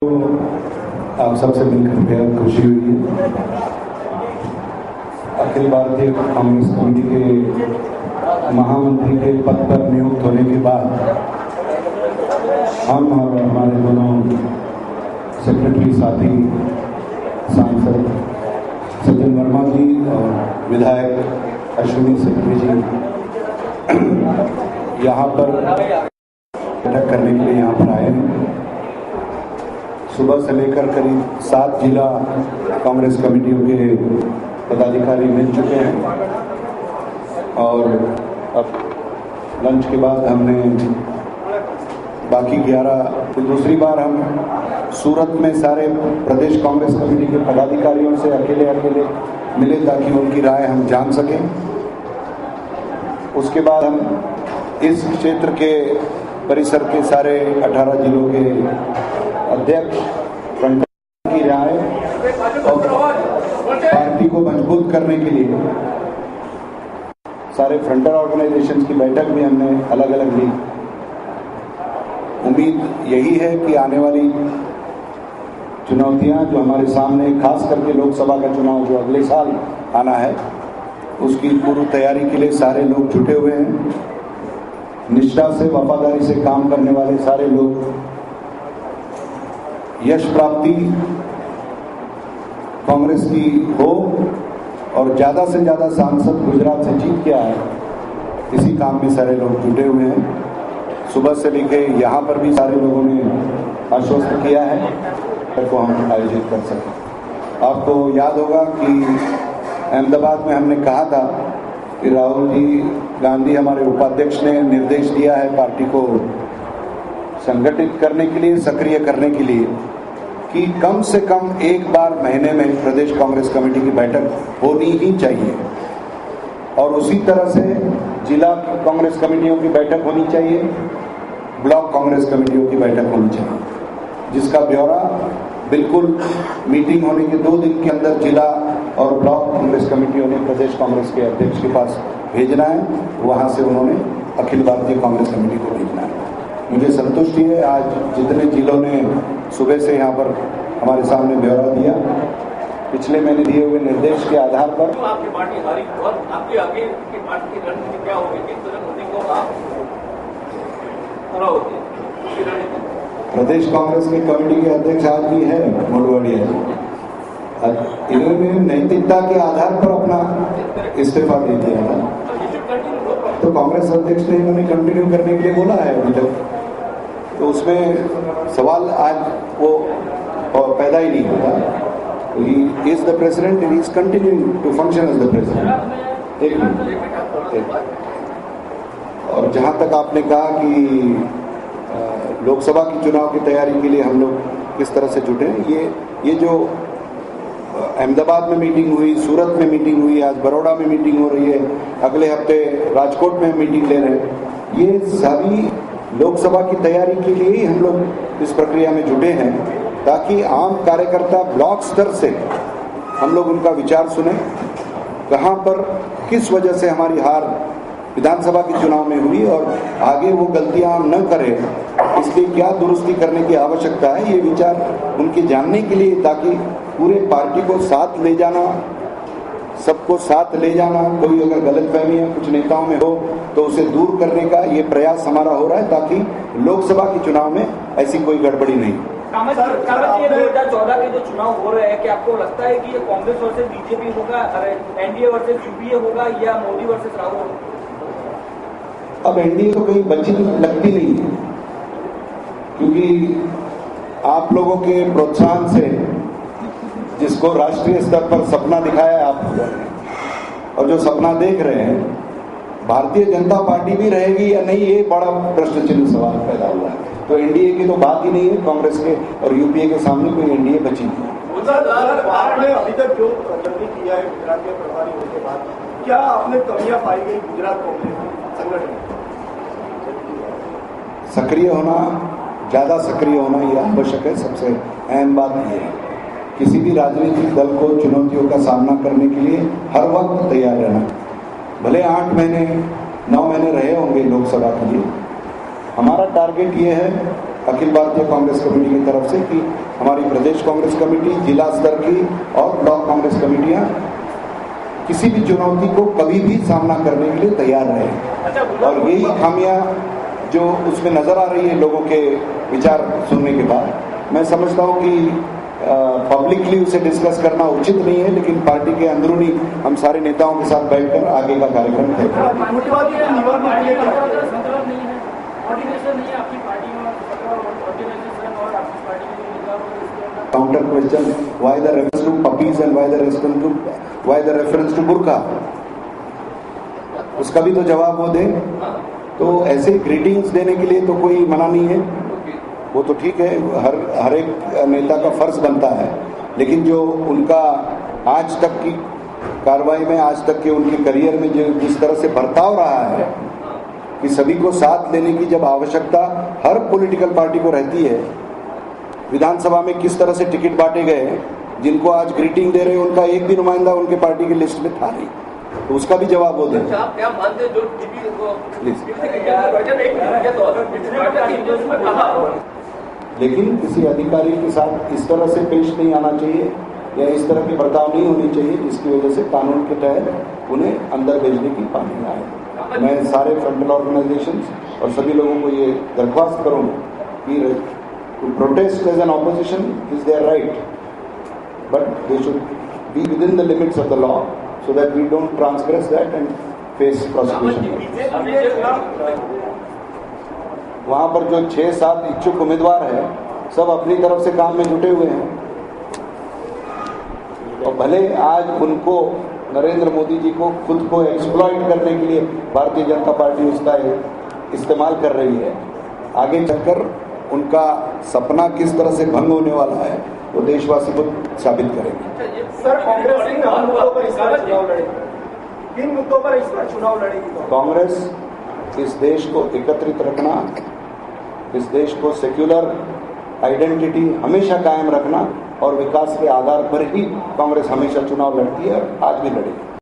तो आप सबसे मिलकर बेहद खुशी हुई है। अखिल भारतीय कांग्रेस कमेटी के महामंत्री के पद पर नियुक्त होने के बाद हम और हमारे दोनों सेक्रेटरी साथी सांसद सज्जन वर्मा जी और विधायक अश्विनी सेक्रेटरी जी यहाँ पर बैठक करने के लिए यहाँ पर आए हैं। सुबह से लेकर करीब 7 जिला कांग्रेस कमेटियों के पदाधिकारी मिल चुके हैं और अब लंच के बाद हमने बाकी 11 दूसरी बार हम सूरत में सारे प्रदेश कांग्रेस कमेटी के पदाधिकारियों से अकेले मिले ताकि उनकी राय हम जान सकें। उसके बाद हम इस क्षेत्र के परिसर के सारे 18 जिलों के अध्यक्ष फ्रंटर की राय और पार्टी को मजबूत करने के लिए सारे फ्रंटर ऑर्गेनाइजेशन की बैठक भी हमने अलग अलग ली। उम्मीद यही है कि आने वाली चुनौतियां जो हमारे सामने, खास करके लोकसभा का चुनाव जो अगले साल आना है, उसकी पूर्व तैयारी के लिए सारे लोग जुटे हुए हैं। निष्ठा से, वफादारी से काम करने वाले सारे लोग यश प्राप्ति कांग्रेस की हो और ज्यादा से ज्यादा सांसद गुजरात से जीत के आए, इसी काम में सारे लोग जुटे हुए हैं। सुबह से लेके यहाँ पर भी सारे लोगों ने आश्वस्त किया है को हम आयोजित कर सकें। आपको याद होगा कि अहमदाबाद में हमने कहा था कि राहुल जी गांधी हमारे उपाध्यक्ष ने निर्देश दिया है पार्टी को संगठित करने के लिए, सक्रिय करने के लिए, कि कम से कम एक बार महीने में प्रदेश कांग्रेस कमेटी की बैठक होनी ही चाहिए और उसी तरह से जिला कांग्रेस कमेटियों की बैठक होनी चाहिए, ब्लॉक कांग्रेस कमेटियों की बैठक होनी चाहिए, जिसका ब्यौरा बिल्कुल मीटिंग होने के 2 दिन के अंदर जिला और ब्लॉक कांग्रेस कमेटियों ने प्रदेश कांग्रेस के अध्यक्ष के पास भेजना है, वहां से उन्होंने अखिल भारतीय कांग्रेस कमेटी को भेजना है। मुझे संतुष्टि है आज जितने जिलों ने सुबह से यहाँ पर हमारे सामने ब्यौरा दिया, पिछले महीने दिए हुए निर्देश के आधार पर आपकी पार्टी हारी और आपके आगे की पार्टी की रणनीति क्या होगी, किस तरह वोटिंग को आप खड़ा होते हैं? प्रदेश कांग्रेस की कमेटी के अध्यक्ष आज भी है मोडवाडिया जी, इन्होंने नैतिकता के आधार पर अपना इस्तीफा दे दिया था, तो कांग्रेस अध्यक्ष ने इन्होंने कंटिन्यू करने के लिए बोला है अभी तक, तो उसमें सवाल आज वो पैदा ही नहीं होता। He is the president and he is continuing to function as the president. एक मिनट। और जहां तक आपने कहा कि लोकसभा की चुनाव की तैयारी के लिए हम लोग किस तरह से जुटे हैं, ये जो अहमदाबाद में मीटिंग हुई, सूरत में मीटिंग हुई, आज बड़ौदा में मीटिंग हो रही है, अगले हफ्ते राजकोट में मीटिंग ले रहे हैं, ये सारी लोकसभा की तैयारी के लिए ही हम लोग इस प्रक्रिया में जुटे हैं, ताकि आम कार्यकर्ता ब्लॉक स्तर से हम लोग उनका विचार सुने, कहां पर किस वजह से हमारी हार विधानसभा के चुनाव में हुई और आगे वो गलतियां न करें, इसलिए क्या दुरुस्ती करने की आवश्यकता है, ये विचार उनके जानने के लिए, ताकि पूरे पार्टी को साथ ले जाना, सबको साथ ले जाना, कोई अगर गलतफहमी है कुछ नेताओं में हो तो उसे दूर करने का ये प्रयास हमारा हो रहा है, ताकि लोकसभा के चुनाव में ऐसी कोई गड़बड़ी नहीं। 2014 के जो चुनाव हो रहे हैं, क्या आपको लगता है कि ये कांग्रेस वर्सेस बीजेपी होगा, एनडीए वर्सेस यूपीए होगा या मोदी वर्सेस राहुल? अब एनडीए तो कहीं बची लगती नहीं है, क्योंकि आप लोगों के प्रोत्साहन से जिसको राष्ट्रीय स्तर पर सपना दिखाया आप लोगों ने और जो सपना देख रहे हैं, भारतीय जनता पार्टी भी रहेगी या नहीं, ये बड़ा प्रश्न चिन्ह सवाल पैदा हुआ है। तो एनडीए की तो बात ही नहीं है, कांग्रेस के और यूपीए के सामने कोई एनडीए बची नहीं। आपने अभी तक जो प्रगति किया है गुजरात के प्रभारी होने के बाद, क्या आपने कमियां पाई गई गुजरात कांग्रेस संगठन? सक्रिय होना, ज्यादा सक्रिय होना ये आवश्यक है। सबसे अहम बात ये है, किसी भी राजनीतिक दल को चुनौतियों का सामना करने के लिए हर वक्त तैयार रहना। भले 8 महीने 9 महीने रहे होंगे लोकसभा के लिए, हमारा टारगेट ये है अखिल भारतीय कांग्रेस कमेटी की तरफ से कि हमारी प्रदेश कांग्रेस कमेटी, जिला स्तर की और ब्लॉक कांग्रेस कमेटियां किसी भी चुनौती को कभी भी सामना करने के लिए तैयार रहे। और यही खामियां जो उसमें नजर आ रही है लोगों के विचार सुनने के बाद, मैं समझता हूं कि पब्लिकली उसे डिस्कस करना उचित नहीं है, लेकिन पार्टी के अंदरूनी हम सारे नेताओं के साथ बैठकर आगे का कार्यक्रम तय counter question, why the reference to puppies and why the reference to बुर्का, उसका भी तो जवाब वो दे। तो ऐसे ग्रीटिंग्स देने के लिए तो कोई मना नहीं है, वो तो ठीक है, हर एक नेता का फर्ज बनता है। लेकिन जो उनका आज तक की कार्रवाई में, आज तक के उनके करियर में जो जिस तरह से बर्ताव रहा है कि सभी को साथ लेने की जब आवश्यकता हर पॉलिटिकल पार्टी को रहती है, विधानसभा में किस तरह से टिकट बांटे गए, जिनको आज ग्रीटिंग दे रहे हैं उनका एक भी नुमाइंदा उनके पार्टी की लिस्ट में था नहीं, तो उसका भी जवाब वो दें। आप क्या मानते हैं जो लेकिन किसी अधिकारी के साथ इस तरह से पेश नहीं आना चाहिए या इस तरह की बर्ताव नहीं होनी चाहिए जिसकी वजह से कानून के तहत उन्हें अंदर भेजने की पानी आए। मैं सारे फ्रंटल ऑर्गेनाइजेशन और सभी लोगों को ये दरख्वास्त करूंगा कि to protest as an opposition is there right, but they should be within the limits of the law so that we don't transgress that and face prosecution. वहां पर जो 6-7 इच्छुक उम्मीदवार हैं, सब अपनी तरफ से काम में जुटे हुए हैं और भले आज उनको नरेंद्र मोदी जी को खुद को एक्सप्लॉइट करने के लिए भारतीय जनता पार्टी उसका इस्तेमाल कर रही है, आगे चलकर उनका सपना किस तरह से भंग होने वाला है वो देशवासी को साबित करेंगे। सर, कांग्रेस किन मुद्दों पर इस बार चुनाव लड़ेगी? किन मुद्दों पर इस बार चुनाव लड़ेगी? कांग्रेस इस देश को एकत्रित रखना, इस देश को सेक्युलर आइडेंटिटी हमेशा कायम रखना और विकास के आधार पर ही कांग्रेस हमेशा चुनाव लड़ती है और आज भी लड़ेगी।